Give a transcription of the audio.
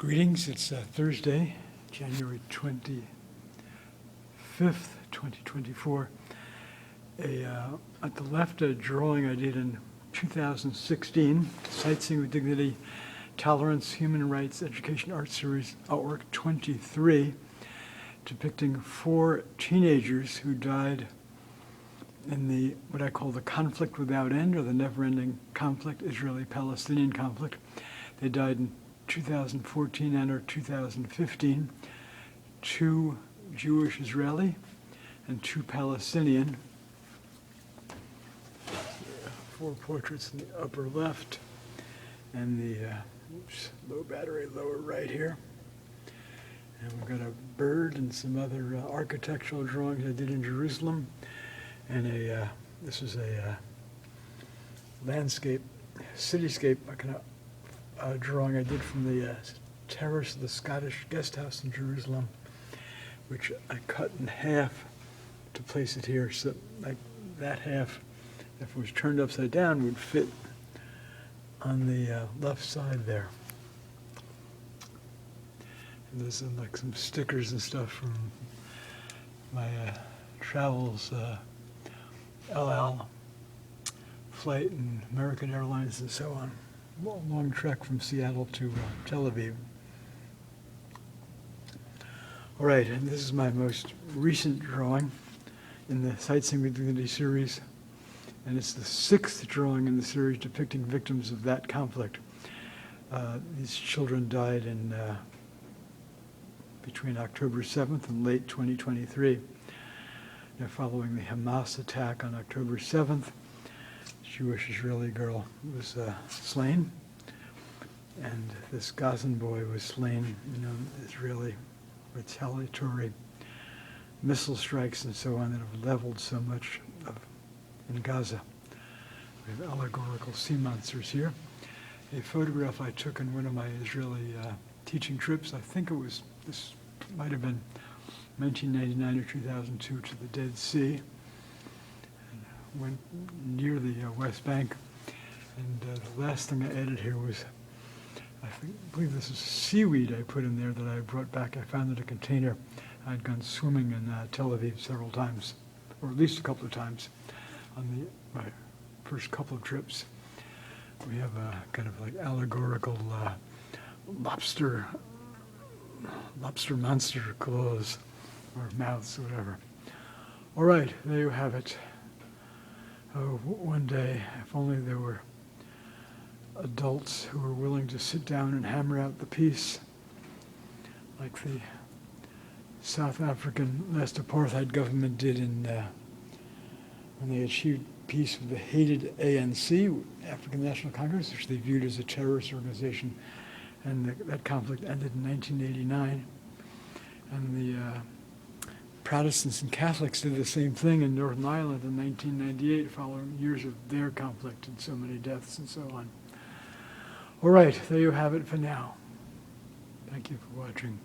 Greetings, it's Thursday, January 25th, 2024. At the left, a drawing I did in 2016, Sightseeing with Dignity, Tolerance, Human Rights, Education Art Series, Artwork 23, depicting 4 teenagers who died in what I call the conflict without end, or the never-ending conflict, Israeli-Palestinian conflict. They died in 2014 and or 2015, 2 Jewish Israeli and 2 Palestinian. 4 portraits in the upper left and the low battery lower right here. And we've got a bird and some other architectural drawings I did in Jerusalem, and this is a landscape, cityscape, kind of drawing I did from the terrace of the Scottish guest house in Jerusalem, which I cut in half to place it here, so like that half, if it was turned upside down, would fit on the left side there. And there's like some stickers and stuff from my travels, LL flight and American Airlines and so on. Long trek from Seattle to Tel Aviv. All right, and this is my most recent drawing in the Sightseeing with Dignity series, and it's the 6th drawing in the series depicting victims of that conflict. These children died in between October 7th and late 2023. Following the Hamas attack on October 7th, Jewish Israeli girl was slain, and this Gazan boy was slain in Israeli retaliatory missile strikes and so on that have leveled so much in Gaza. We have allegorical sea monsters here. A photograph I took on one of my Israeli teaching trips, I think this might have been 1999 or 2002, to the Dead Sea. Went near the West Bank, and the last thing I added here was, I believe this is seaweed I put in there that I brought back. I found in a container. I'd gone swimming in Tel Aviv several times, or at least a couple of times, on my first couple of trips. We have a kind of like allegorical lobster monster claws, or mouths, or whatever. All right, there you have it. Oh, one day, if only there were adults who were willing to sit down and hammer out the peace, like the South African last apartheid government did when they achieved peace with the hated ANC, African National Congress, which they viewed as a terrorist organization, and that conflict ended in 1989. And the Protestants and Catholics did the same thing in Northern Ireland in 1998, following years of their conflict and so many deaths and so on. All right, there you have it for now. Thank you for watching.